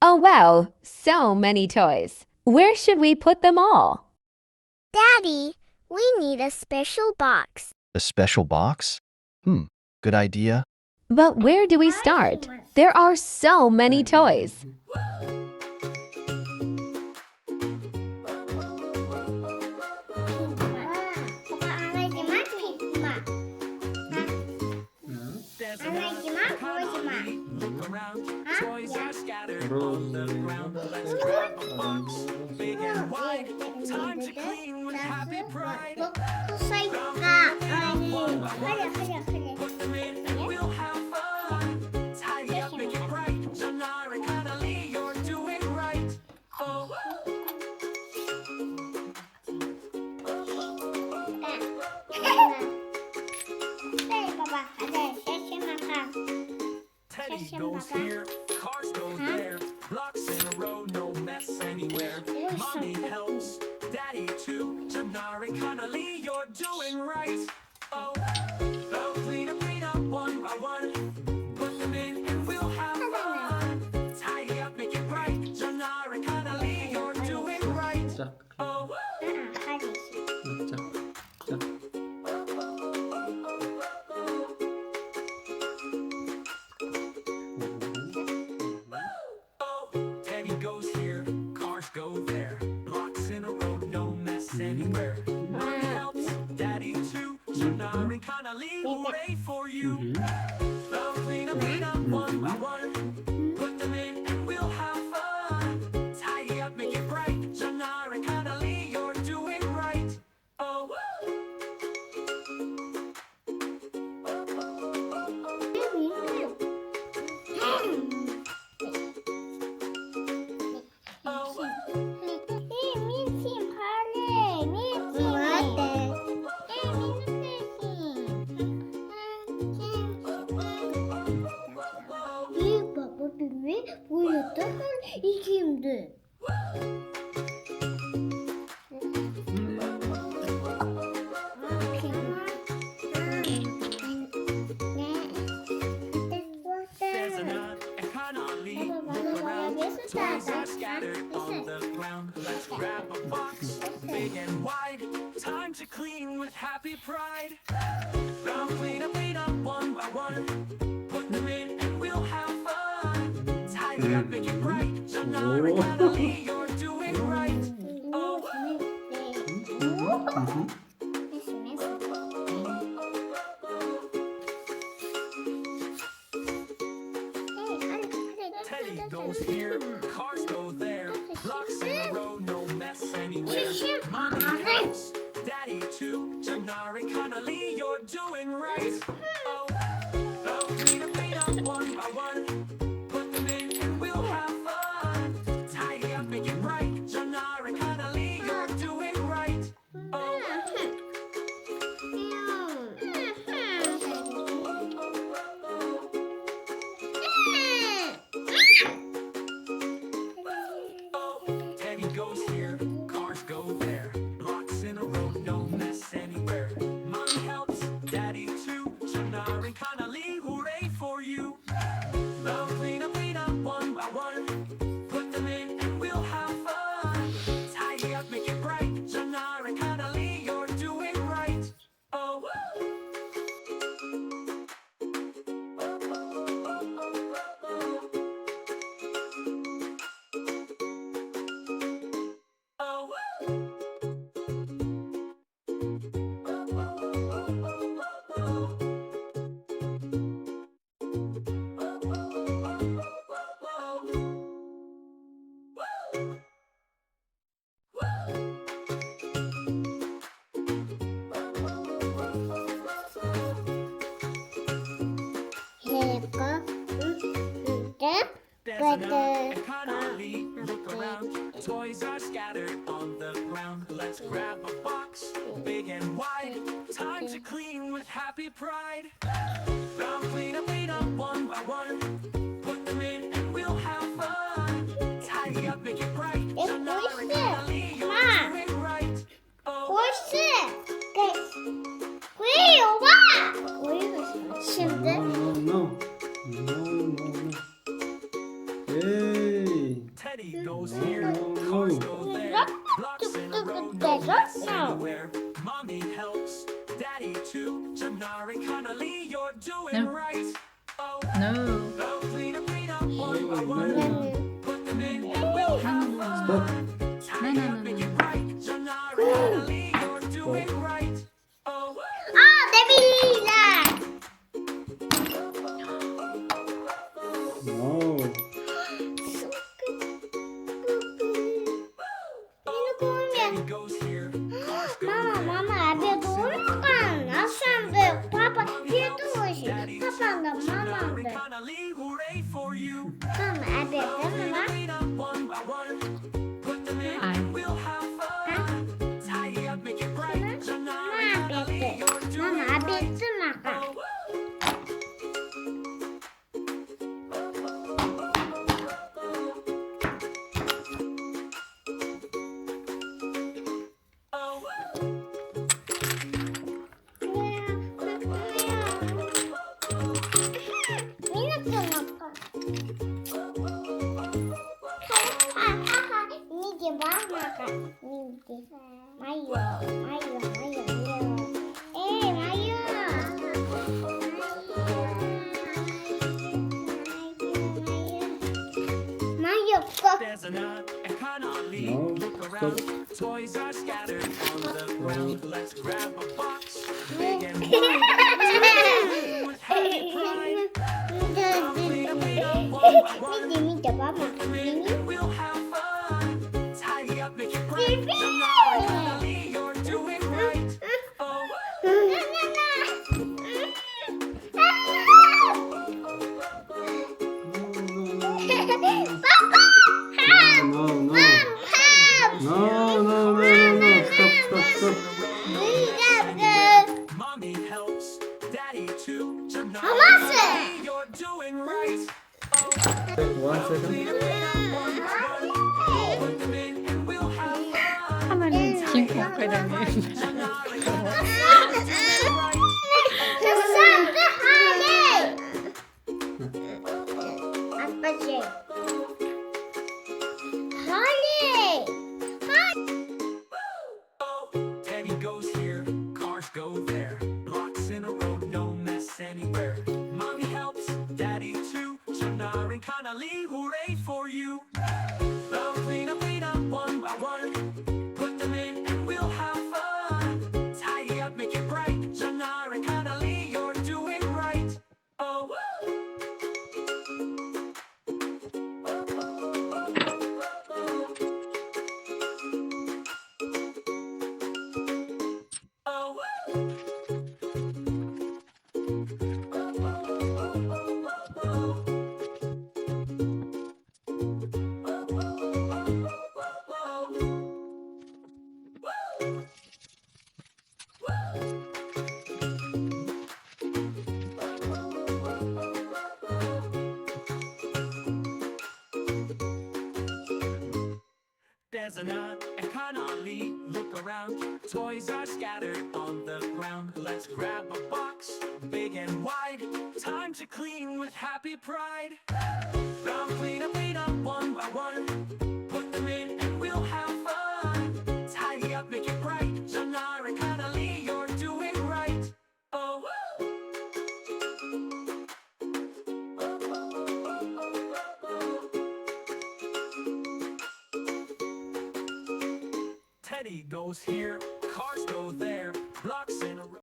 Oh wow, so many toys. Where should we put them all? Daddy, we need a special box. A special box? Good idea. But where do we start? There are so many toys. Toys are scattered on the ground. Let's grab a box, big and wide. Time to clean with happy pride. Put them in and we'll have fun. Tidy up, make it bright. Zhanar Khanali, you're doing right. Oh. Teddy goes here, cars go there. Blocks in a row, no mess anywhere. Mommy helps, Daddy too. Zhanar Khanali, you're doing right. Oh, they'll clean up one by one. Put them in and we'll have fun. Tidy up, make it bright. Zhanar Khanali, you're doing right. Oh. Teddy goes here, cars go there. Blocks in a row, no mess anywhere. Mommy helps, Daddy too. Zhanar Khanali, hooray for you. They'll clean up one by one. Put them in and we'll have fun. Tidy up, make it bright. Zhanar Khanali, you're doing right. Oh. Toys are scattered on the ground. Let's grab a box, big and wide. Time to clean with happy pride. Now clean up one by one. Put them in and we'll have fun. Tidy up, make it bright. Zhanar Khanali, you're doing right. Oh. Teddy goes here, cars go there. Blocks in a row, no mess anywhere. Mommy helps, Daddy too. Zhanar Khanali, you're doing right. Oh, they'll clean up one by one. Put them in and we'll have fun. Tidy up, make it bright. Zhanar Khanali, you're doing right. Oh. Teddy goes here, cars go there. Blocks in a row, no mess anywhere. Mommy helps, Daddy too. Zhanar Khanali, hooray for you. They'll clean up one by one. Put them in and we'll have fun. Tidy up, make it bright. Zhanar Khanali, you're doing right. Oh. Zhanar Khanali, look around. Toys are scattered on the ground. Let's grab a box, big and wide. Time to clean with happy pride. Now clean up one by one. Put them in and we'll have fun. Tidy up, make it bright. Zhanar Khanali, you're doing right. Oh. No, no, no, no, no, no. Hey. Teddy goes here, cars go there, blocks in a row, no mess anywhere. Mommy helps, Daddy too. Zhanar and Khanali, you're doing No. right. Oh, No. oh, clean up one by one. Put them in and we'll have fun. Tidy up, make it right. Zhanar and Khanali, you're doing right. Oh, 데뷔다. No. Teddy goes here, cars go there. Mama, abi doğururken nasıl da papa yutmuş. Papa da mama da. Khanali, hooray for you. Mama abi değil mi? Clean up one by one. Put them in Ai. and we'll have fun. Tidy up, make it bright. Zhanar and Mama Khanali, abi. you're doing Mama abi right. maka. Oh, there's a nut and Khanali. No, Look around, toys are scattered on the ground. Let's grab a box, big and wide. With happy pride. Clean up one by one. Come in and we'll have fun. Tidy up, make it bright. Zhanar and Khanali, you're doing right. Oh, No, no. No, no, no, no. Stop, stop, stop. Mommy helps, Daddy too. Zhanar and Hamas! Khanali, you're doing right. Oh, 1 second. clean up one by one. Put them in and we'll have fun. 하나는 김포회장님. Zhanar and Khanali, you're doing right. 아빠지. 할리. Oh, Teddy goes here, cars go there, blocks in a row, no mess anywhere. Mommy helps, Daddy too. Zhanar and Khanali, hooray for you. Now clean up one by one. Put them in and we'll have fun. Tidy up, make it bright. Zhanar and Khanali, you're doing right. Oh, oh, there's a nut and Khanali. Look around, toys are scattered on the ground. Let's grab a box, big and wide. Time to clean with happy pride. Now clean up one by one. Put them in and we'll have fun. Tidy up, make it bright. Zhanar and Khanali, you're doing right. Oh, Teddy goes here, cars go there, blocks in a row.